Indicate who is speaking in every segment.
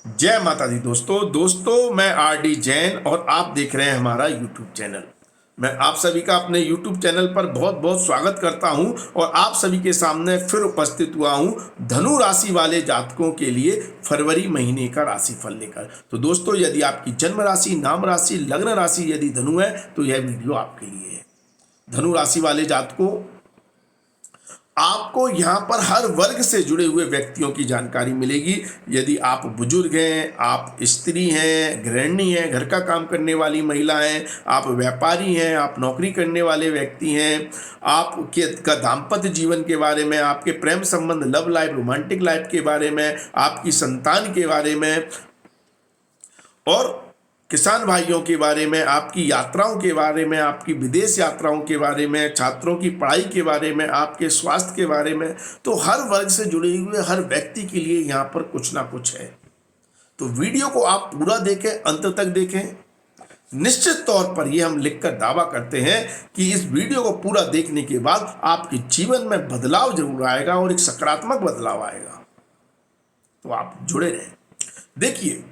Speaker 1: जय माता दी दोस्तों मैं आर डी जैन और आप देख रहे हैं हमारा यूट्यूब चैनल। मैं आप सभी का अपने यूट्यूब चैनल पर बहुत बहुत स्वागत करता हूं और आप सभी के सामने फिर उपस्थित हुआ हूं धनु राशि वाले जातकों के लिए फरवरी महीने का राशिफल लेकर। तो दोस्तों, यदि आपकी जन्म राशि, नाम राशि, लग्न राशि यदि धनु है तो यह वीडियो आपके लिए है। धनु राशि वाले जातकों, आपको यहाँ पर हर वर्ग से जुड़े हुए व्यक्तियों की जानकारी मिलेगी। यदि आप बुजुर्ग हैं, आप स्त्री हैं, गृहिणी हैं, घर का काम करने वाली महिला हैं, आप व्यापारी हैं, आप नौकरी करने वाले व्यक्ति हैं, आपके का दाम्पत्य जीवन के बारे में, आपके प्रेम संबंध, लव लाइफ, रोमांटिक लाइफ के बारे में, आपकी संतान के बारे में और किसान भाइयों के बारे में, आपकी यात्राओं के बारे में, आपकी विदेश यात्राओं के बारे में, छात्रों की पढ़ाई के बारे में, आपके स्वास्थ्य के बारे में, तो हर वर्ग से जुड़े हुए हर व्यक्ति के लिए यहाँ पर कुछ ना कुछ है। तो वीडियो को आप पूरा देखें, अंत तक देखें। निश्चित तौर पर यह हम लिखकर दावा करते हैं कि इस वीडियो को पूरा देखने के बाद आपके जीवन में बदलाव जरूर आएगा और एक सकारात्मक बदलाव आएगा। तो आप जुड़े रहें। देखिए,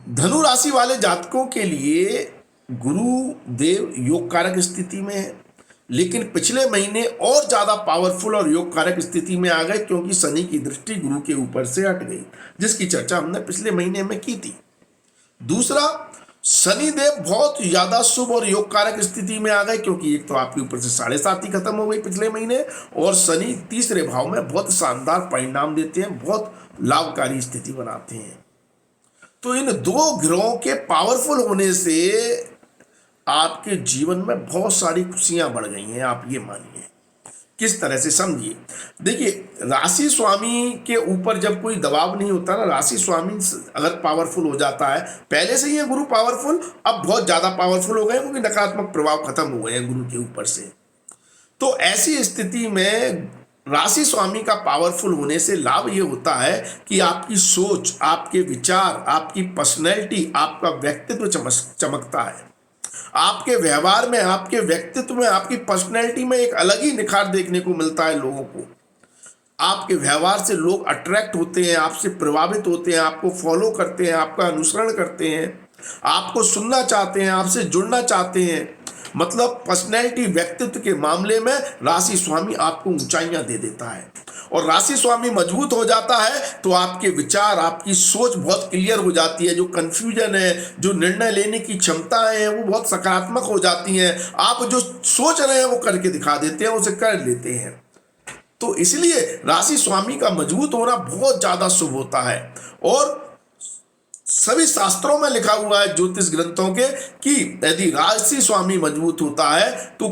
Speaker 1: धनु राशि वाले जातकों के लिए गुरु देव योग कारक स्थिति में है, लेकिन पिछले महीने और ज्यादा पावरफुल और योग कारक स्थिति में आ गए क्योंकि शनि की दृष्टि गुरु के ऊपर से हट गई, जिसकी चर्चा हमने पिछले महीने में की थी। दूसरा, शनि देव बहुत ज्यादा शुभ और योग कारक स्थिति में आ गए क्योंकि एक तो आपके ऊपर से 7.5 खत्म हो गई पिछले महीने, और शनि तीसरे भाव में बहुत शानदार परिणाम देते हैं, बहुत लाभकारी स्थिति बनाते हैं। तो इन दो ग्रहों के पावरफुल होने से आपके जीवन में बहुत सारी खुशियां बढ़ गई हैं, आप ये मानिए। किस तरह से समझिए। देखिए, राशि स्वामी के ऊपर जब कोई दबाव नहीं होता ना, राशि स्वामी अगर पावरफुल हो जाता है, पहले से ही है गुरु पावरफुल, अब बहुत ज्यादा पावरफुल हो गए क्योंकि नकारात्मक प्रभाव खत्म हो गए हैं गुरु के ऊपर से। तो ऐसी स्थिति में राशि स्वामी का पावरफुल होने से लाभ ये होता है कि आपकी सोच, आपके विचार, आपकी पर्सनैलिटी, आपका व्यक्तित्व चमकता है। आपके व्यवहार में, आपके व्यक्तित्व में, आपकी पर्सनैलिटी में एक अलग ही निखार देखने को मिलता है लोगों को। आपके व्यवहार से लोग अट्रैक्ट होते हैं, आपसे प्रभावित होते हैं, आपको फॉलो करते हैं, आपका अनुसरण करते हैं, आपको सुनना चाहते हैं, आपसे जुड़ना चाहते हैं। मतलब पर्सनैलिटी, व्यक्तित्व के मामले में राशि स्वामी आपको ऊंचाइयां दे देता है। और राशि स्वामी मजबूत हो जाता है तो आपके विचार, आपकी सोच बहुत क्लियर हो जाती है। जो कंफ्यूजन है, जो निर्णय लेने की क्षमता है, वो बहुत सकारात्मक हो जाती हैं। आप जो सोच रहे हैं वो करके दिखा देते हैं, उसे कर लेते हैं। तो इसलिए राशि स्वामी का मजबूत होना बहुत ज्यादा शुभ होता है। और सभी शास्त्रों में लिखा हुआ है, ज्योतिष ग्रंथों के, कि यदि राशि स्वामी मजबूत होता है तो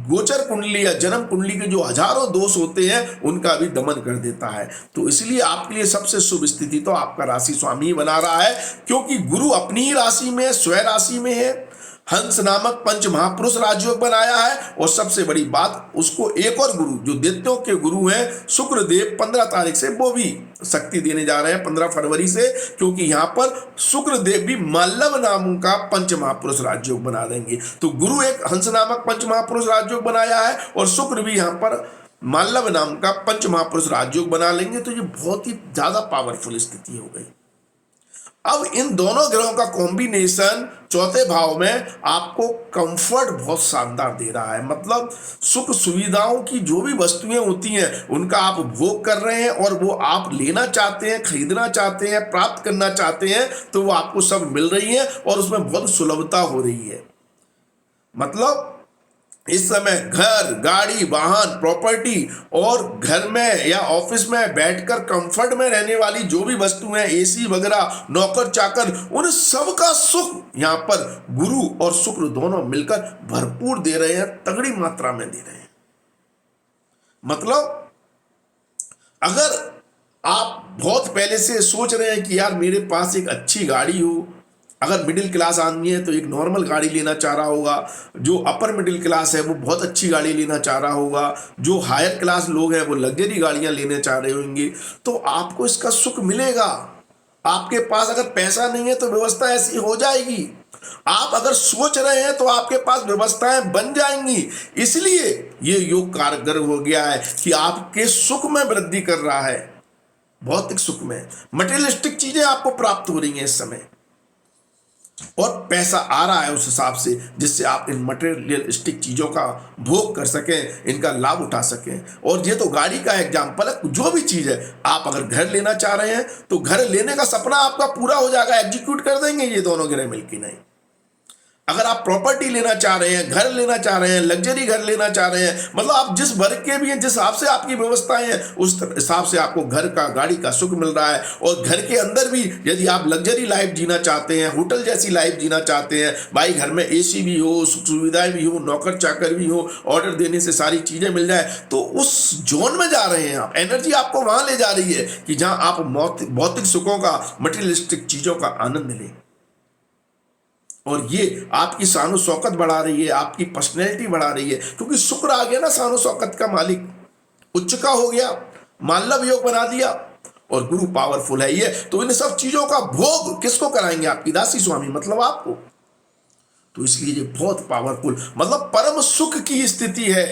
Speaker 1: गोचर कुंडली या जन्म कुंडली के जो हजारों दोष होते हैं उनका भी दमन कर देता है। तो इसलिए आपके लिए सबसे शुभ स्थिति तो आपका राशि स्वामी ही बना रहा है, क्योंकि गुरु अपनी ही राशि में, स्वयं राशि में है। हंस नामक पंच महापुरुष राजयोग बनाया है। और सबसे बड़ी बात, उसको एक और गुरु जो दैत्यों के गुरु हैं शुक्र देव 15 तारीख से वो भी शक्ति देने जा रहे हैं, 15 फरवरी से, क्योंकि यहाँ पर शुक्र देव भी माल्लव नाम का पंच महापुरुष राजयोग बना देंगे। तो गुरु एक हंस नामक पंच महापुरुष राजयोग बनाया है और शुक्र भी यहाँ पर माल्लव नाम का पंच महापुरुष राजयोग बना लेंगे। तो ये बहुत ही ज्यादा पावरफुल स्थिति हो गई। अब इन दोनों ग्रहों का कॉम्बिनेशन चौथे भाव में आपको कंफर्ट बहुत शानदार दे रहा है। मतलब सुख सुविधाओं की जो भी वस्तुएं होती हैं उनका आप भोग कर रहे हैं और वो आप लेना चाहते हैं, खरीदना चाहते हैं, प्राप्त करना चाहते हैं, तो वो आपको सब मिल रही है और उसमें बहुत सुलभता हो रही है। मतलब इस समय घर, गाड़ी, वाहन, प्रॉपर्टी और घर में या ऑफिस में बैठकर कंफर्ट में रहने वाली जो भी वस्तुएं, एसी वगैरह, नौकर चाकर, उन सब का सुख यहाँ पर गुरु और शुक्र दोनों मिलकर भरपूर दे रहे हैं, तगड़ी मात्रा में दे रहे हैं। मतलब अगर आप बहुत पहले से सोच रहे हैं कि यार मेरे पास एक अच्छी गाड़ी हो, अगर मिडिल क्लास आदमी है तो एक नॉर्मल गाड़ी लेना चाह रहा होगा, जो अपर मिडिल क्लास है वो बहुत अच्छी गाड़ी लेना चाह रहा होगा, जो हायर क्लास लोग हैं वो लग्जरी गाड़ियां लेने चाह रहे होंगे, तो आपको इसका सुख मिलेगा। आपके पास अगर पैसा नहीं है तो व्यवस्था ऐसी हो जाएगी। आप अगर सोच रहे हैं तो आपके पास व्यवस्थाएं बन जाएंगी। इसलिए ये योग कारगर हो गया है कि आपके सुख में वृद्धि कर रहा है। भौतिक सुख में, मटेरियलिस्टिक चीजें आपको प्राप्त हो रही हैं इस समय, और पैसा आ रहा है उस हिसाब से जिससे आप इन मटेरियलिस्टिक चीजों का भोग कर सकें, इनका लाभ उठा सकें। और ये तो गाड़ी का एग्जाम्पल है, जो भी चीज है, आप अगर घर लेना चाह रहे हैं तो घर लेने का सपना आपका पूरा हो जाएगा, एग्जीक्यूट कर देंगे ये दोनों ग्रह मिलकर। नहीं, अगर आप प्रॉपर्टी लेना चाह रहे हैं, घर लेना चाह रहे हैं, लग्जरी घर लेना चाह रहे हैं, मतलब आप जिस वर्ग के भी हैं, जिस हिसाब से आपकी व्यवस्थाएं हैं, उस हिसाब से आपको घर का, गाड़ी का सुख मिल रहा है। और घर के अंदर भी यदि आप लग्जरी लाइफ जीना चाहते हैं, होटल जैसी लाइफ जीना चाहते हैं, भाई घर में एसी भी हो, सुख सुविधाएं भी हो, नौकर चाकर भी हो, ऑर्डर देने से सारी चीजें मिल जाए, तो उस जोन में जा रहे हैं आप। एनर्जी आपको वहां ले जा रही है कि जहां आप भौतिक सुखों का, मटेरियलिस्टिक चीजों का आनंद लें। और ये आपकी शानो शौकत बढ़ा रही है, आपकी पर्सनैलिटी बढ़ा रही है, क्योंकि शुक्र आ गया ना शानो शौकत का मालिक, उच्च का हो गया, मालव योग बना दिया, और गुरु पावरफुल है ये। तो इन सब चीजों का भोग किसको कराएंगे? आपकी राशि स्वामी, मतलब आपको। तो इसलिए ये बहुत पावरफुल, मतलब परम सुख की स्थिति है,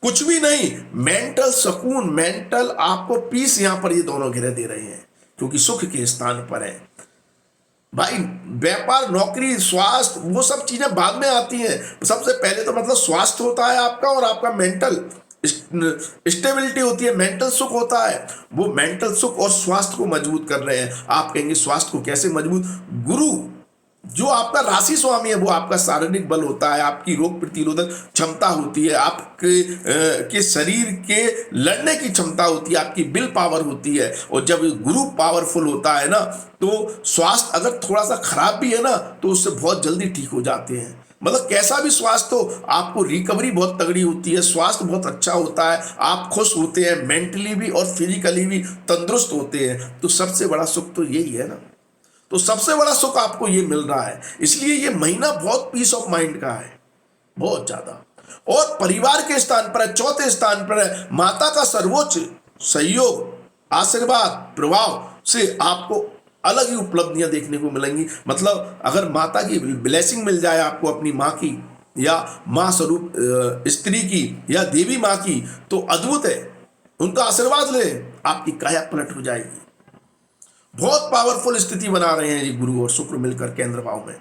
Speaker 1: कुछ भी नहीं, मेंटल सुकून, मेंटल आपको पीस यहां पर ये दोनों ग्रह दे रहे हैं, क्योंकि सुख के स्थान पर है। भाई व्यापार, नौकरी, स्वास्थ्य, वो सब चीजें बाद में आती हैं। सबसे पहले तो मतलब स्वास्थ्य होता है आपका, और आपका मेंटल स्टेबिलिटी होती है, मेंटल सुख होता है। वो मेंटल सुख और स्वास्थ्य को मजबूत कर रहे हैं। आप कहेंगे स्वास्थ्य को कैसे मजबूत? गुरु जो आपका राशि स्वामी है, वो आपका शारीरिक बल होता है, आपकी रोग प्रतिरोधक क्षमता होती है, आपके शरीर के लड़ने की क्षमता होती है, आपकी विल पावर होती है। और जब गुरु पावरफुल होता है ना, तो स्वास्थ्य अगर थोड़ा सा खराब भी है ना, तो उससे बहुत जल्दी ठीक हो जाते हैं। मतलब कैसा भी स्वास्थ्य हो, आपको रिकवरी बहुत तगड़ी होती है, स्वास्थ्य बहुत अच्छा होता है, आप खुश होते हैं, मेंटली भी और फिजिकली भी तंदुरुस्त होते हैं। तो सबसे बड़ा सुख तो यही है ना। तो सबसे बड़ा सुख आपको ये मिल रहा है, इसलिए ये महीना बहुत पीस ऑफ माइंड का है, बहुत ज्यादा। और परिवार के स्थान पर है, चौथे स्थान पर है, माता का सर्वोच्च सहयोग, आशीर्वाद, प्रभाव से आपको अलग ही उपलब्धियां देखने को मिलेंगी। मतलब अगर माता की ब्लेसिंग मिल जाए आपको, अपनी माँ की या माँ स्वरूप स्त्री की या देवी माँ की, तो अद्भुत है। उनका आशीर्वाद ले, आपकी काया पलट हो जाएगी। बहुत पावरफुल स्थिति बना रहे हैं ये गुरु और शुक्र मिलकर केंद्र भाव में।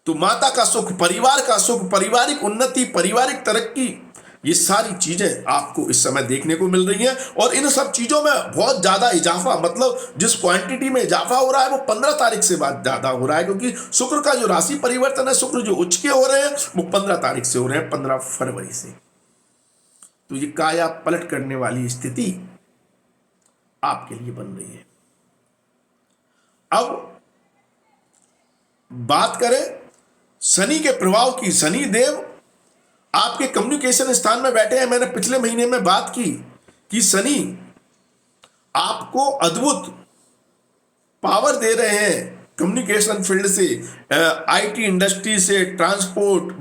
Speaker 1: तो माता का सुख, परिवार का सुख, पारिवारिक उन्नति, पारिवारिक तरक्की, ये सारी चीजें आपको इस समय देखने को मिल रही हैं। और इन सब चीजों में बहुत ज्यादा इजाफा, मतलब जिस क्वांटिटी में इजाफा हो रहा है वो 15 तारीख से बाद ज्यादा हो रहा है, क्योंकि शुक्र का जो राशि परिवर्तन है, शुक्र जो उच्च के हो रहे हैं वो 15 तारीख से हो रहे हैं, 15 फरवरी से। तो ये काया पलट करने वाली स्थिति आपके लिए बन रही है। अब बात करें शनि के प्रभाव की। शनि देव आपके कम्युनिकेशन स्थान में बैठे हैं। मैंने पिछले महीने में बात की कि शनि आपको अद्भुत पावर दे रहे हैं कम्युनिकेशन फील्ड से, आईटी इंडस्ट्री से, ट्रांसपोर्ट,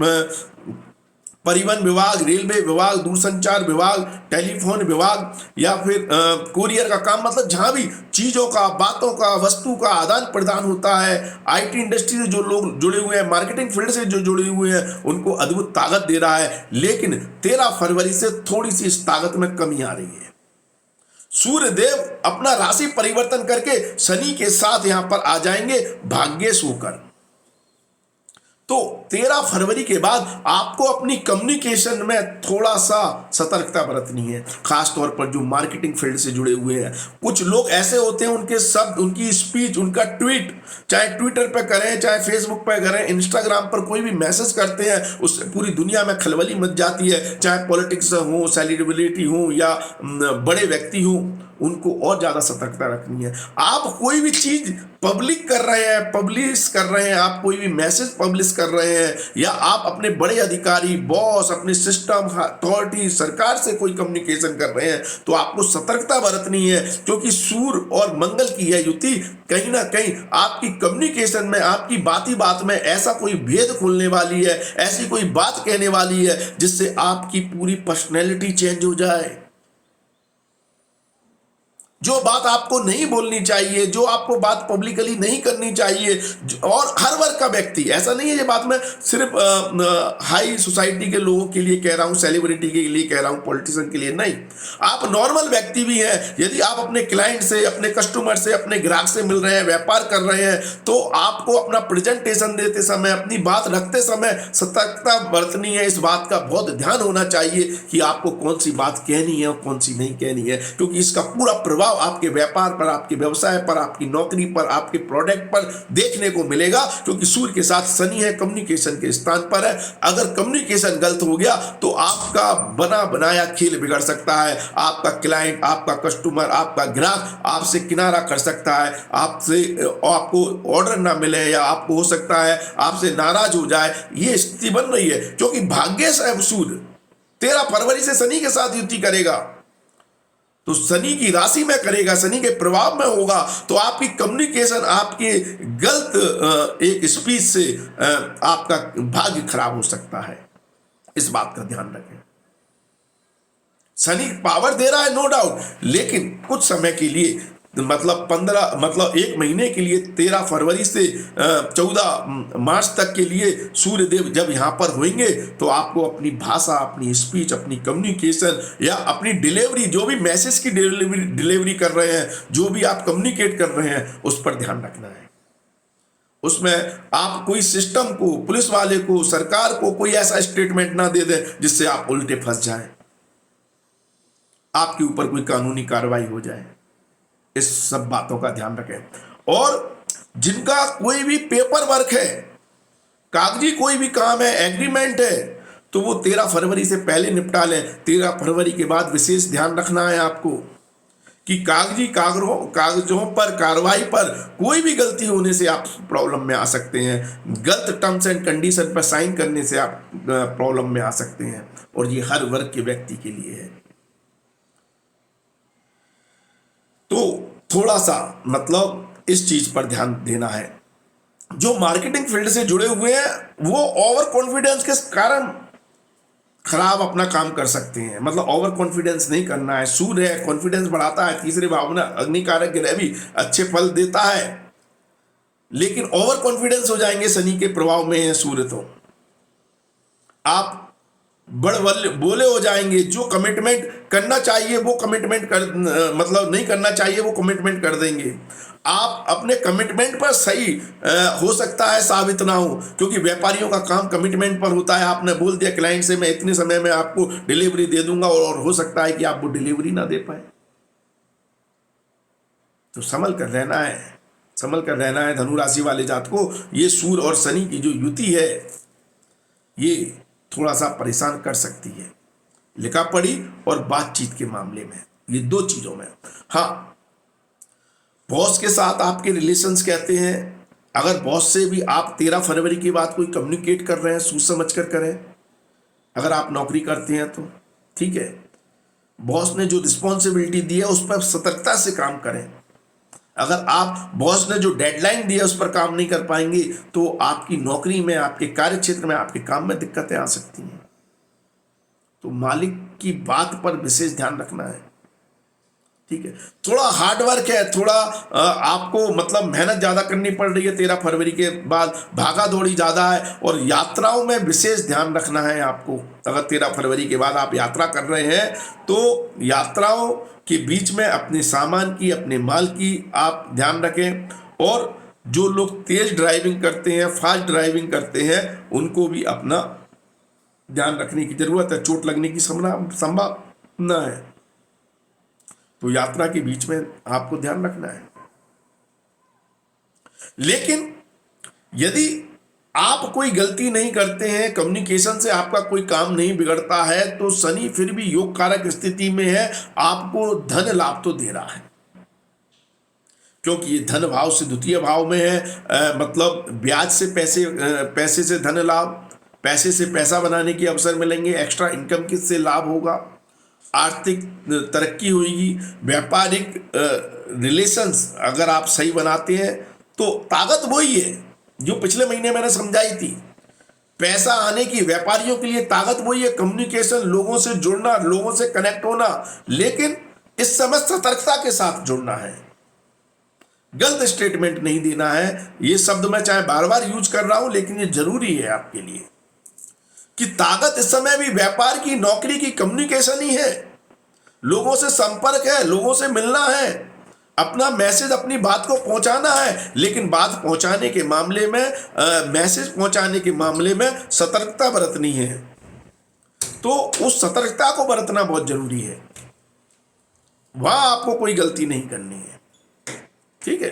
Speaker 1: परिवहन विभाग, रेलवे विभाग, दूरसंचार विभाग, टेलीफोन विभाग, या फिर कोरियर का काम, मतलब जहां भी चीजों का, बातों का, वस्तु का आदान प्रदान होता है, आईटी इंडस्ट्री से जो लोग जुड़े हुए हैं, मार्केटिंग फील्ड से जो जुड़े हुए हैं, उनको अद्भुत ताकत दे रहा है। लेकिन 13 फरवरी से थोड़ी सी इस ताकत में कमी आ रही है। सूर्य देव अपना राशि परिवर्तन करके शनि के साथ यहां पर आ जाएंगे भाग्येश होकर। तो 13 फरवरी के बाद आपको अपनी कम्युनिकेशन में थोड़ा सा सतर्कता बरतनी है, खासतौर पर जो मार्केटिंग फील्ड से जुड़े हुए हैं। कुछ लोग ऐसे होते हैं, उनके शब्द, उनकी स्पीच, उनका ट्वीट, चाहे ट्विटर पर करें, चाहे फेसबुक पर करें, इंस्टाग्राम पर कोई भी मैसेज करते हैं, उससे पूरी दुनिया में खलबली मच जाती है। चाहे पॉलिटिक्स हो, सेलिब्रिटी हो या बड़े व्यक्ति हो, उनको और ज़्यादा सतर्कता रखनी है। आप कोई भी चीज़ पब्लिक कर रहे हैं, पब्लिश कर रहे हैं, आप कोई भी मैसेज पब्लिश कर रहे हैं, या आप अपने बड़े अधिकारी, बॉस, अपने सिस्टम, अथॉरिटी, सरकार से कोई कम्युनिकेशन कर रहे हैं, तो आपको सतर्कता बरतनी है। क्योंकि सूर्य और मंगल की यह युति कहीं ना कहीं आपकी कम्युनिकेशन में, आपकी बात बात में ऐसा कोई भेद खोलने वाली है, ऐसी कोई बात कहने वाली है जिससे आपकी पूरी पर्सनैलिटी चेंज हो जाए। जो बात आपको नहीं बोलनी चाहिए, जो आपको बात पब्लिकली नहीं करनी चाहिए। और हर वर्ग का व्यक्ति, ऐसा नहीं है ये बात मैं सिर्फ हाई सोसाइटी के लोगों के लिए कह रहा हूँ, सेलिब्रिटी के लिए कह रहा हूँ, पॉलिटिशियन के लिए नहीं। आप नॉर्मल व्यक्ति भी हैं, यदि आप अपने क्लाइंट से, अपने कस्टमर से, अपने ग्राहक से मिल रहे हैं, व्यापार कर रहे हैं, तो आपको अपना प्रेजेंटेशन देते समय, अपनी बात रखते समय सतर्कता बरतनी है। इस बात का बहुत ध्यान होना चाहिए कि आपको कौन सी बात कहनी है और कौन सी नहीं कहनी है, क्योंकि इसका पूरा प्रभाव आपके व्यापार पर, आपके व्यवसाय पर, आपकी नौकरी पर, आपके प्रोडक्ट पर देखने को मिलेगा। क्योंकि सूर्य के साथ शनि है, कम्युनिकेशन के स्थान पर है। अगर कम्युनिकेशन गलत हो गया तो आपका बना बनाया खेल बिगड़ सकता है। आपका क्लाइंट, आपका कस्टमर, आपका ग्राहक आपसे किनारा कर सकता है, आपसे आपको ऑर्डर ना मिले, या आपको हो सकता है आपसे नाराज हो जाए। ये स्थिति बन रही है, क्योंकि भाग्य से सूर्य 13 फरवरी से शनि के साथ युति करेगा, तो शनि की राशि में करेगा, शनि के प्रभाव में होगा, तो आपकी कम्युनिकेशन, आपके गलत एक स्पीच से आपका भाग्य खराब हो सकता है। इस बात का ध्यान रखें। शनि पावर दे रहा है, नो डाउट, लेकिन कुछ समय के लिए, मतलब 1 महीने के लिए, 13 फरवरी से 14 मार्च तक के लिए सूर्य देव जब यहाँ पर होंगे, तो आपको अपनी भाषा, अपनी स्पीच, अपनी कम्युनिकेशन या अपनी डिलीवरी, जो भी मैसेज की डिलीवरी कर रहे हैं, जो भी आप कम्युनिकेट कर रहे हैं, उस पर ध्यान रखना है। उसमें आप कोई सिस्टम को, पुलिस वाले को, सरकार को कोई ऐसा स्टेटमेंट ना दे दें जिससे आप उल्टे फंस जाएं, आपके ऊपर कोई कानूनी कार्रवाई हो जाए। इस सब बातों का ध्यान रखें। और जिनका कोई भी पेपर वर्क है, कागजी कोई भी काम है, एग्रीमेंट है, तो वो 13 फरवरी से पहले निपटा लें। 13 फरवरी के बाद विशेष ध्यान रखना है आपको कि कागजी कागजों पर, कार्रवाई पर कोई भी गलती होने से आप प्रॉब्लम में आ सकते हैं। गलत टर्म्स एंड कंडीशन पर साइन करने से आप प्रॉब्लम में आ सकते हैं, और ये हर वर्ग के व्यक्ति के लिए है। तो थोड़ा सा इस चीज पर ध्यान देना है। जो मार्केटिंग फील्ड से जुड़े हुए हैं, वो ओवर कॉन्फिडेंस के कारण खराब अपना काम कर सकते हैं। ओवर कॉन्फिडेंस नहीं करना है। सूर्य है, कॉन्फिडेंस बढ़ाता है, तीसरे भाव में अग्निकारक ग्रह भी अच्छे फल देता है, लेकिन ओवर कॉन्फिडेंस हो जाएंगे, शनि के प्रभाव में है सूर्य, तो आप बोले हो जाएंगे। जो कमिटमेंट करना चाहिए वो कमिटमेंट नहीं करना चाहिए वो कमिटमेंट कर देंगे। आप अपने कमिटमेंट पर सही हो सकता है साबित ना हो, क्योंकि व्यापारियों का काम कमिटमेंट पर होता है। आपने बोल दिया क्लाइंट से, मैं इतने समय में आपको डिलीवरी दे दूंगा, और हो सकता है कि आप वो डिलीवरी ना दे पाए। तो संभल कर रहना है, संभल कर रहना है धनु राशि वाले जात को। ये सूर्य और शनि की जो युति है, ये थोड़ा सा परेशान कर सकती है लिखा पढ़ी और बातचीत के मामले में, ये 2 चीजों में। हाँ, बॉस के साथ आपके रिलेशंस कहते हैं, अगर बॉस से भी आप 13 फरवरी के बाद कोई कम्युनिकेट कर रहे हैं, सोच समझ कर करें। अगर आप नौकरी करते हैं तो ठीक है, बॉस ने जो रिस्पॉन्सिबिलिटी दी है उस पर सतर्कता से काम करें। अगर आप बॉस ने जो डेडलाइन दी है उस पर काम नहीं कर पाएंगे, तो आपकी नौकरी में, आपके कार्य क्षेत्र में, आपके काम में दिक्कतें आ सकती हैं। तो मालिक की बात पर विशेष ध्यान रखना है, ठीक है। थोड़ा हार्ड वर्क है, थोड़ा आपको मेहनत ज़्यादा करनी पड़ रही है 13 फरवरी के बाद, भागा दौड़ी ज़्यादा है, और यात्राओं में विशेष ध्यान रखना है आपको। अगर 13 फरवरी के बाद आप यात्रा कर रहे हैं, तो यात्राओं के बीच में अपने सामान की, अपने माल की आप ध्यान रखें। और जो लोग तेज ड्राइविंग करते हैं, फास्ट ड्राइविंग करते हैं, उनको भी अपना ध्यान रखने की जरूरत है। चोट लगने की संभावना है, तो यात्रा के बीच में आपको ध्यान रखना है। लेकिन यदि आप कोई गलती नहीं करते हैं, कम्युनिकेशन से आपका कोई काम नहीं बिगड़ता है, तो शनि फिर भी योग कारक स्थिति में है, आपको धन लाभ तो दे रहा है, क्योंकि ये धन भाव से द्वितीय भाव में है। ब्याज से पैसे से धन लाभ, पैसे से पैसा बनाने की अवसर मिलेंगे, एक्स्ट्रा इनकम किससे लाभ होगा, आर्थिक तरक्की होगी, व्यापारिक रिलेशंस अगर आप सही बनाते हैं, तो ताकत वही है जो पिछले महीने मैंने समझाई थी। पैसा आने की व्यापारियों के लिए ताकत वही है, कम्युनिकेशन, लोगों से जुड़ना, लोगों से कनेक्ट होना। लेकिन इस समय सतर्कता के साथ जुड़ना है, गलत स्टेटमेंट नहीं देना है। ये शब्द मैं चाहे बार बार यूज कर रहा हूं, लेकिन ये जरूरी है आपके लिए कि ताकत इस समय भी व्यापार की, नौकरी की, कम्युनिकेशन ही है, लोगों से संपर्क है, लोगों से मिलना है, अपना मैसेज, अपनी बात को पहुंचाना है। लेकिन बात पहुंचाने के मामले में, मैसेज पहुंचाने के मामले में सतर्कता बरतनी है। तो उस सतर्कता को बरतना बहुत जरूरी है, वहां आपको कोई गलती नहीं करनी है। ठीक है,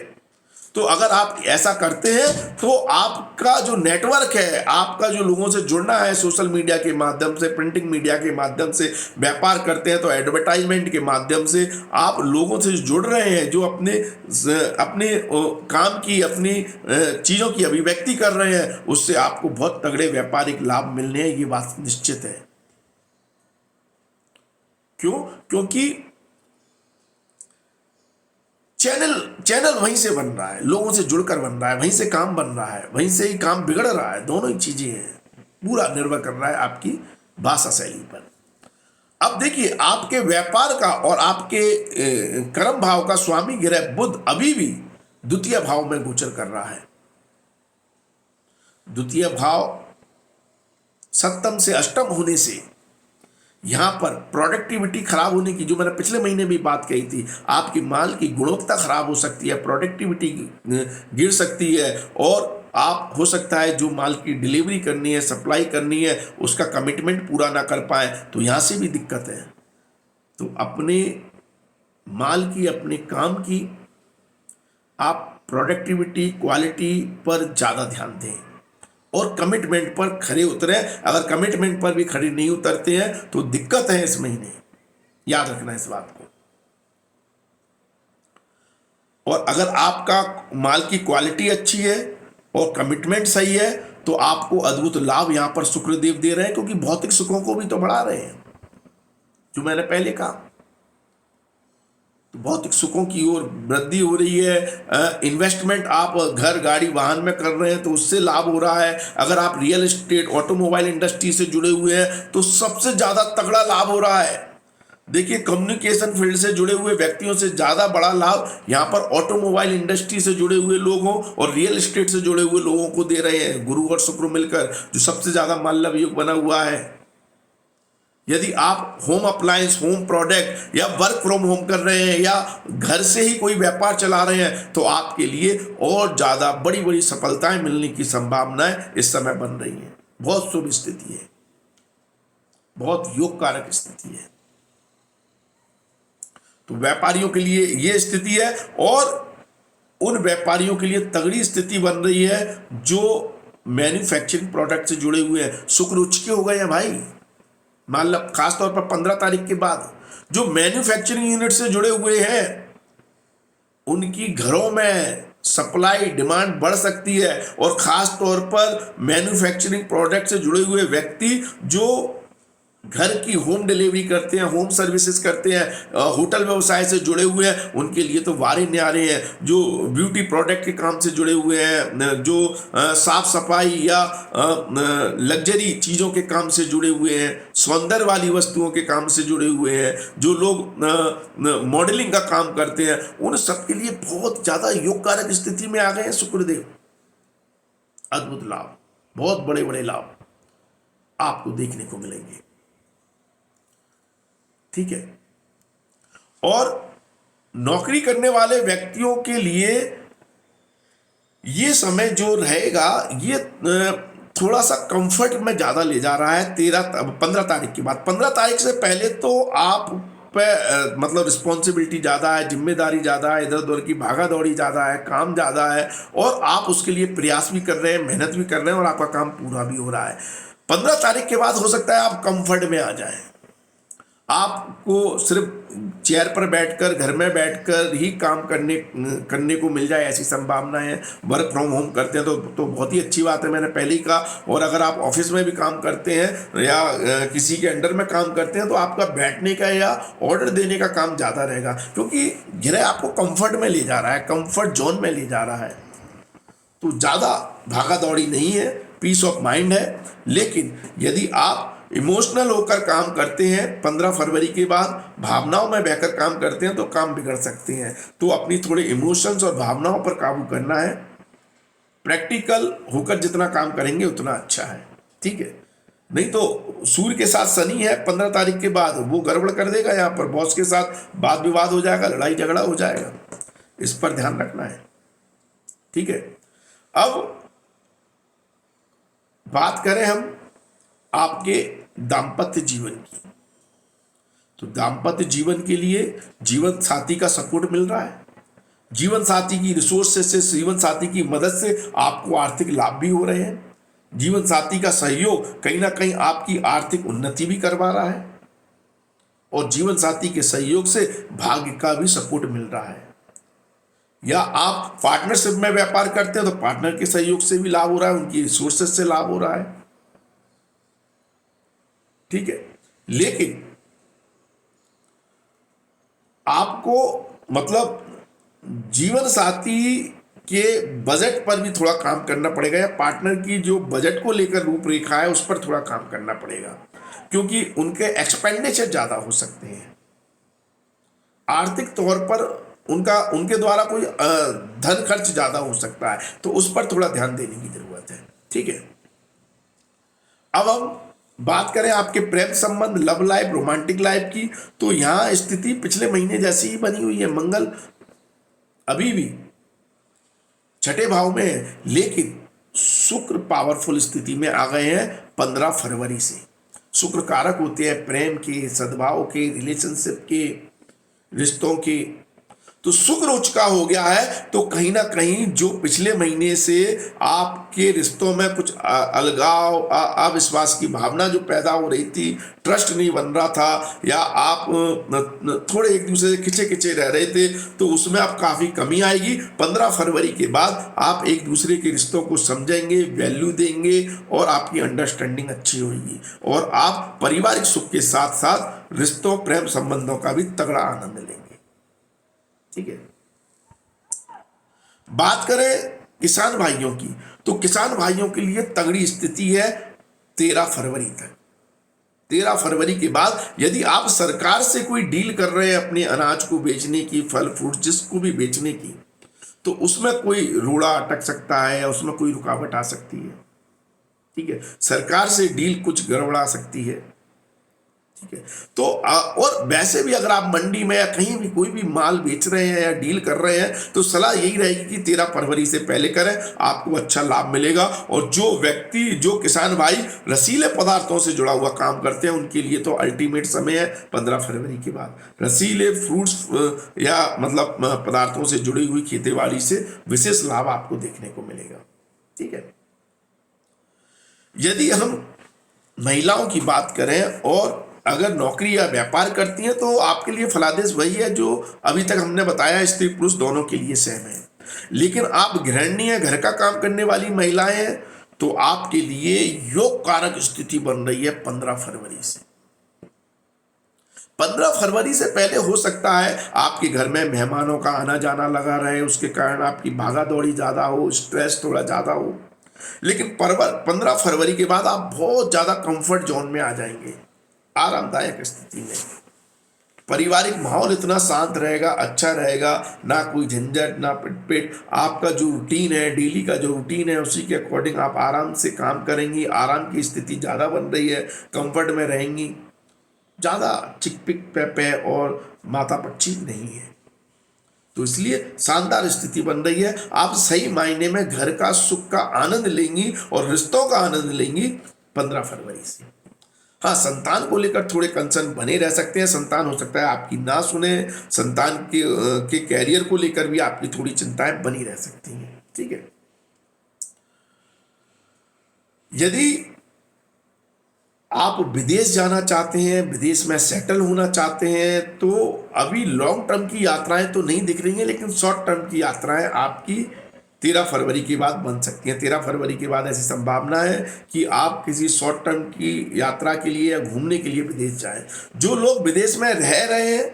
Speaker 1: तो अगर आप ऐसा करते हैं तो आपका जो नेटवर्क है, आपका जो लोगों से जुड़ना है, सोशल मीडिया के माध्यम से, प्रिंटिंग मीडिया के माध्यम से, व्यापार करते हैं तो एडवर्टाइजमेंट के माध्यम से आप लोगों से जुड़ रहे हैं, जो अपने अपने काम की, अपनी चीज़ों की अभिव्यक्ति कर रहे हैं, उससे आपको बहुत तगड़े व्यापारिक लाभ मिलने हैं, ये बात निश्चित है। क्यों? क्योंकि चैनल वहीं से बन रहा है, लोगों से जुड़कर बन रहा है, वहीं से काम बन रहा है, वहीं से ही काम बिगड़ रहा है। दोनों ही चीजें हैं, पूरा निर्भर कर रहा है आपकी भाषा शैली पर। अब देखिए, आपके व्यापार का और आपके कर्म भाव का स्वामी ग्रह बुध अभी भी द्वितीय भाव में गोचर कर रहा है। द्वितीय भाव सप्तम से अष्टम होने से यहां पर प्रोडक्टिविटी खराब होने की, जो मैंने पिछले महीने भी बात कही थी, आपकी माल की गुणवत्ता खराब हो सकती है, प्रोडक्टिविटी गिर सकती है, और आप हो सकता है जो माल की डिलीवरी करनी है, सप्लाई करनी है, उसका कमिटमेंट पूरा ना कर पाए, तो यहां से भी दिक्कत है। तो अपने माल की, अपने काम की आप प्रोडक्टिविटी, क्वालिटी पर ज़्यादा ध्यान दें और कमिटमेंट पर खरे उतरे। अगर कमिटमेंट पर भी खड़े नहीं उतरते हैं तो दिक्कत है इस महीने, याद रखना इस बात को। और अगर आपका माल की क्वालिटी अच्छी है और कमिटमेंट सही है तो आपको अद्भुत लाभ यहां पर शुक्रदेव दे रहे हैं, क्योंकि भौतिक सुखों को भी तो बढ़ा रहे हैं, जो मैंने पहले कहा। भौतिक सुखों की ओर वृद्धि हो रही है। इन्वेस्टमेंट आप घर, गाड़ी, वाहन में कर रहे हैं तो उससे लाभ हो रहा है। अगर आप रियल एस्टेट, ऑटोमोबाइल इंडस्ट्री से जुड़े हुए हैं तो सबसे ज़्यादा तगड़ा लाभ हो रहा है। देखिए, कम्युनिकेशन फील्ड से जुड़े हुए व्यक्तियों से ज़्यादा बड़ा लाभ यहाँ पर ऑटोमोबाइल इंडस्ट्री से जुड़े हुए लोगों और रियल एस्टेट से जुड़े हुए लोगों को दे रहे हैं, गुरु और शुक्र मिलकर, जो सबसे ज़्यादा माल्यव योग बना हुआ है। यदि आप होम अप्लायंस, होम प्रोडक्ट या वर्क फ्रॉम होम कर रहे हैं या घर से ही कोई व्यापार चला रहे हैं तो आपके लिए और ज़्यादा बड़ी बड़ी सफलताएं मिलने की संभावनाएं इस समय बन रही हैं। बहुत शुभ स्थिति है, बहुत योग कारक स्थिति है। तो व्यापारियों के लिए यह स्थिति है, और उन व्यापारियों के लिए तगड़ी स्थिति बन रही है जो मैन्युफैक्चरिंग प्रोडक्ट से जुड़े हुए हैं। शुक्र उच्च के हो गए हैं भाई, मतलब खासतौर पर 15 तारीख के बाद जो मैन्युफैक्चरिंग यूनिट से जुड़े हुए हैं उनकी घरों में सप्लाई, डिमांड बढ़ सकती है। और खास तौर पर मैन्युफैक्चरिंग प्रोडक्ट से जुड़े हुए व्यक्ति जो घर की होम डिलीवरी करते हैं, होम सर्विसेज करते हैं, होटल व्यवसाय से जुड़े हुए हैं, उनके लिए तो वारे न्यारे हैं। जो ब्यूटी प्रोडक्ट के काम से जुड़े हुए हैं, जो साफ सफाई या लग्जरी चीज़ों के काम से जुड़े हुए हैं, सौंदर्य वाली वस्तुओं के काम से जुड़े हुए हैं, जो लोग मॉडलिंग का काम करते हैं, उन सबके लिए बहुत ज़्यादा योग कारक स्थिति में आ गए हैं शुक्रदेव। अद्भुत लाभ, बहुत बड़े बड़े लाभ आपको देखने को मिलेंगे। ठीक है, और नौकरी करने वाले व्यक्तियों के लिए ये समय जो रहेगा ये थोड़ा सा कंफर्ट में ज़्यादा ले जा रहा है। 15 तारीख के बाद, 15 तारीख से पहले तो आप पे मतलब रिस्पॉन्सिबिलिटी ज़्यादा है, जिम्मेदारी ज़्यादा है, इधर उधर की भागा दौड़ी ज़्यादा है, काम ज़्यादा है, और आप उसके लिए प्रयास भी कर रहे हैं, मेहनत भी कर रहे हैं, और आपका काम पूरा भी हो रहा है। 15 तारीख के बाद हो सकता है आप कंफर्ट में आ जाएं, आपको सिर्फ चेयर पर बैठकर, घर में बैठकर ही काम करने को मिल जाए, ऐसी संभावना है। वर्क फ्रॉम होम करते हैं तो बहुत ही अच्छी बात है, मैंने पहले ही कहा। और अगर आप ऑफिस में भी काम करते हैं या किसी के अंडर में काम करते हैं तो आपका बैठने का या ऑर्डर देने का काम ज़्यादा रहेगा, क्योंकि ग्रह आपको कंफर्ट में ले जा रहा है, कंफर्ट जोन में ले जा रहा है। तो ज़्यादा भागा दौड़ी नहीं है, पीस ऑफ माइंड है। लेकिन यदि आप इमोशनल होकर काम करते हैं 15 फरवरी के बाद, भावनाओं में बहकर काम करते हैं तो काम बिगड़ सकते हैं। तो अपनी थोड़े इमोशंस और भावनाओं पर काबू करना है। प्रैक्टिकल होकर जितना काम करेंगे उतना अच्छा है, ठीक है। नहीं तो सूर्य के साथ शनि है 15 तारीख के बाद, वो गड़बड़ कर देगा। यहाँ पर बॉस के साथ वाद विवाद हो जाएगा, लड़ाई झगड़ा हो जाएगा। इस पर ध्यान रखना है, ठीक है। अब बात करें हम आपके दाम्पत्य जीवन की, तो दाम्पत्य जीवन के लिए जीवन साथी का सपोर्ट मिल रहा है। जीवन साथी की रिसोर्सेस से, जीवन साथी की मदद से आपको आर्थिक लाभ भी हो रहे हैं। जीवन साथी का सहयोग कहीं ना कहीं आपकी आर्थिक उन्नति भी करवा रहा है, और जीवन साथी के सहयोग से भाग्य का भी सपोर्ट मिल रहा है। या आप पार्टनरशिप में व्यापार करते हैं तो पार्टनर के सहयोग से भी लाभ हो रहा है, उनकी रिसोर्सेस से लाभ हो रहा है, ठीक है। लेकिन आपको मतलब जीवन साथी के बजट पर भी थोड़ा काम करना पड़ेगा, या पार्टनर की जो बजट को लेकर रूपरेखा है उस पर थोड़ा काम करना पड़ेगा, क्योंकि उनके एक्सपेंडिचर ज्यादा हो सकते हैं। आर्थिक तौर पर उनके द्वारा कोई धन खर्च ज्यादा हो सकता है, तो उस पर थोड़ा ध्यान देने की जरूरत है, ठीक है। अब हम बात करें आपके प्रेम संबंध, लव लाइफ, रोमांटिक लाइफ की, तो यहां स्थिति पिछले महीने जैसी ही बनी हुई है। मंगल अभी भी छठे भाव में है, लेकिन शुक्र पावरफुल स्थिति में आ गए हैं 15 फरवरी से। शुक्र कारक होते हैं प्रेम के, सद्भाव के, रिलेशनशिप के, रिश्तों के। तो शुक्र उच्च का हो गया है, तो कहीं ना कहीं जो पिछले महीने से आपके रिश्तों में कुछ अलगाव, अविश्वास की भावना जो पैदा हो रही थी, ट्रस्ट नहीं बन रहा था, या आप थोड़े एक दूसरे से खिंचे खिंचे रह रहे थे, तो उसमें आप काफ़ी कमी आएगी। 15 फरवरी के बाद आप एक दूसरे के रिश्तों को समझेंगे, वैल्यू देंगे, और आपकी अंडरस्टैंडिंग अच्छी होगी, और आप पारिवारिक सुख के साथ साथ रिश्तों, प्रेम संबंधों का भी तगड़ा आनंद लेंगे, ठीक है। बात करें किसान भाइयों की, तो किसान भाइयों के लिए तगड़ी स्थिति है 13 फरवरी तक। 13 फरवरी के बाद यदि आप सरकार से कोई डील कर रहे हैं अपने अनाज को बेचने की, फल फ्रूट जिसको भी बेचने की, तो उसमें कोई रोड़ा अटक सकता है, या उसमें कोई रुकावट आ सकती है, ठीक है। सरकार से डील कुछ गड़बड़ा सकती है, ठीक है। तो और वैसे भी अगर आप मंडी में या कहीं भी कोई भी माल बेच रहे हैं या डील कर रहे हैं, तो सलाह यही रहेगी कि 13 फरवरी से पहले करें, आपको अच्छा लाभ मिलेगा। और जो व्यक्ति, जो किसान भाई रसीले पदार्थों से जुड़ा हुआ काम करते हैं, उनके लिए तो अल्टीमेट समय है 15 फरवरी के बाद। रसीले फ्रूट्स या मतलब पदार्थों से जुड़ी हुई खेती से विशेष लाभ आपको देखने को मिलेगा, ठीक है। यदि हम महिलाओं की बात करें और अगर नौकरी या व्यापार करती हैं, तो आपके लिए फलादेश वही है जो अभी तक हमने बताया, स्त्री पुरुष दोनों के लिए सेम है। लेकिन आप गृहिणी हैं, घर का काम करने वाली महिलाएं हैं, तो आपके लिए योग कारक स्थिति बन रही है 15 फरवरी से। 15 फरवरी से पहले हो सकता है आपके घर में मेहमानों का आना जाना लगा रहे, उसके कारण आपकी भागा दौड़ी ज्यादा हो, स्ट्रेस थोड़ा ज्यादा हो। लेकिन 15 फरवरी के बाद आप बहुत ज्यादा कंफर्ट जोन में आ जाएंगे, आरामदायक स्थिति में। पारिवारिक माहौल इतना शांत रहेगा, अच्छा रहेगा, ना कोई झंझट, ना पिटपिट। आपका जो रूटीन है, डेली का जो रूटीन है, उसी के अकॉर्डिंग आप आराम से काम करेंगी। आराम की स्थिति ज़्यादा बन रही है, कंफर्ट में रहेंगी, ज़्यादा चिकपिक पे और माता पच्ची नहीं है। तो इसलिए शानदार स्थिति बन रही है। आप सही मायने में घर का सुख का आनंद लेंगी और रिश्तों का आनंद लेंगी 15 फरवरी से। हाँ, संतान को लेकर थोड़े कंसर्न बने रह सकते हैं। संतान हो सकता है आपकी ना सुने, संतान के कैरियर को लेकर भी आपकी थोड़ी चिंताएं बनी रह सकती हैं, ठीक है। यदि आप विदेश जाना चाहते हैं, विदेश में सेटल होना चाहते हैं, तो अभी लॉन्ग टर्म की यात्राएं तो नहीं दिख रही हैं, लेकिन शॉर्ट टर्म की यात्राएं आपकी 13 फरवरी के बाद बन सकती हैं। 13 फरवरी के बाद ऐसी संभावना है कि आप किसी शॉर्ट टर्म की यात्रा के लिए या घूमने के लिए विदेश जाएं। जो लोग विदेश में रह रहे हैं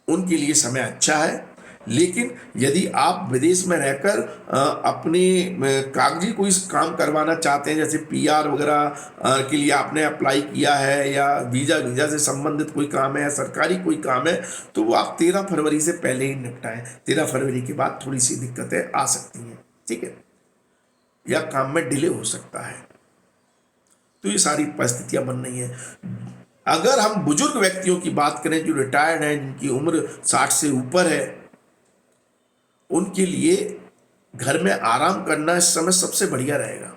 Speaker 1: उनके लिए समय अच्छा है, लेकिन यदि आप विदेश में रहकर अपने कागजी कोई काम करवाना चाहते हैं, जैसे पीआर वगैरह के लिए आपने अप्लाई किया है, या वीज़ा से संबंधित कोई काम है, या सरकारी कोई काम है, तो वो आप 13 फरवरी से पहले ही निपटाएं। 13 फरवरी के बाद थोड़ी सी दिक्कतें आ सकती हैं, ठीक है, या काम में डिले हो सकता है। तो ये सारी परिस्थितियां बन रही हैं। अगर हम बुजुर्ग व्यक्तियों की बात करें जो रिटायर्ड हैं, जिनकी उम्र 60 से ऊपर है, उनके लिए घर में आराम करना इस समय सबसे बढ़िया रहेगा।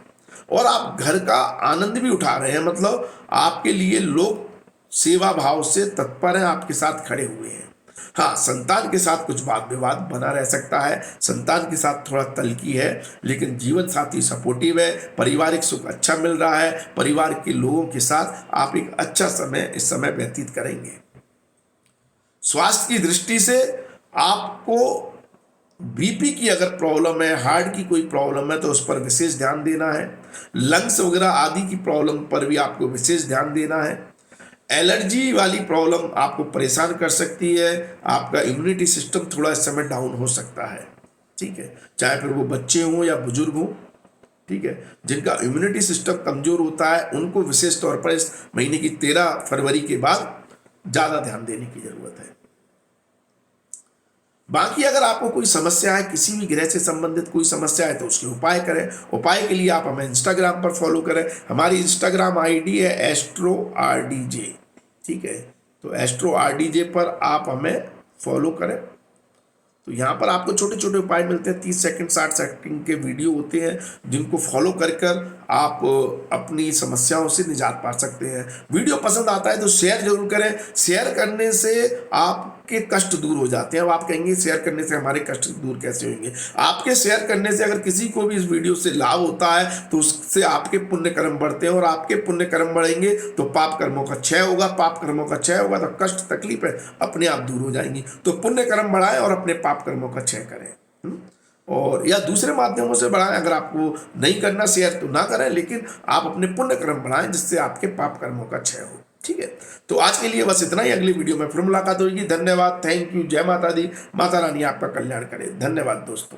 Speaker 1: और आप घर का आनंद भी उठा रहे हैं, मतलब आपके लिए लोग सेवा भाव से तत्पर हैं, आपके साथ खड़े हुए हैं। हाँ, संतान के साथ कुछ वाद विवाद बना रह सकता है, संतान के साथ थोड़ा तल्खी है, लेकिन जीवन साथी सपोर्टिव है, पारिवारिक सुख अच्छा मिल रहा है, परिवार के लोगों के साथ आप एक अच्छा समय इस समय व्यतीत करेंगे। स्वास्थ्य की दृष्टि से आपको बीपी की अगर प्रॉब्लम है, हार्ट की कोई प्रॉब्लम है, तो उस पर विशेष ध्यान देना है। लंग्स वगैरह आदि की प्रॉब्लम पर भी आपको विशेष ध्यान देना है। एलर्जी वाली प्रॉब्लम आपको परेशान कर सकती है, आपका इम्यूनिटी सिस्टम थोड़ा इस समय डाउन हो सकता है, ठीक है, चाहे फिर वो बच्चे हों या बुजुर्ग हों, ठीक है। जिनका इम्यूनिटी सिस्टम कमजोर होता है उनको विशेष तौर पर इस महीने की 13 फरवरी के बाद ज़्यादा ध्यान देने की जरूरत है। बाकी अगर आपको कोई समस्या है, किसी भी ग्रह से संबंधित कोई समस्या है, तो उसके उपाय करें। उपाय के लिए आप हमें इंस्टाग्राम पर फॉलो करें। हमारी इंस्टाग्राम आईडी है AstroRDJ, ठीक है, तो AstroRDJ पर आप हमें फॉलो करें। तो यहाँ पर आपको छोटे छोटे उपाय मिलते हैं, 30 सेकंड 60 सेकंड के वीडियो होते हैं, जिनको फॉलो कर आप अपनी समस्याओं से निजात पा सकते हैं। वीडियो पसंद आता है तो शेयर जरूर करें। शेयर करने से आपके कष्ट दूर हो जाते हैं। अब आप कहेंगे शेयर करने से हमारे कष्ट दूर कैसे होंगे? आपके शेयर करने से अगर किसी को भी इस वीडियो से लाभ होता है तो उससे आपके पुण्य कर्म बढ़ते हैं, और आपके पुण्य कर्म बढ़ेंगे तो पाप कर्मों का क्षय होगा। पाप कर्मों का क्षय होगा तो कष्ट तकलीफ है अपने आप दूर हो जाएंगी। तो पुण्य कर्म बढ़ाएं और अपने पाप कर्मों का क्षय करें, और या दूसरे माध्यमों से बढ़ाएं। अगर आपको नहीं करना शेयर तो ना करें, लेकिन आप अपने पुण्य कर्म बढ़ाएं जिससे आपके पाप कर्मों का क्षय हो, ठीक है। तो आज के लिए बस इतना ही। अगली वीडियो में फिर मुलाकात होगी। धन्यवाद, थैंक यू, जय माता दी। माता रानी आपका कल्याण करे। धन्यवाद दोस्तों।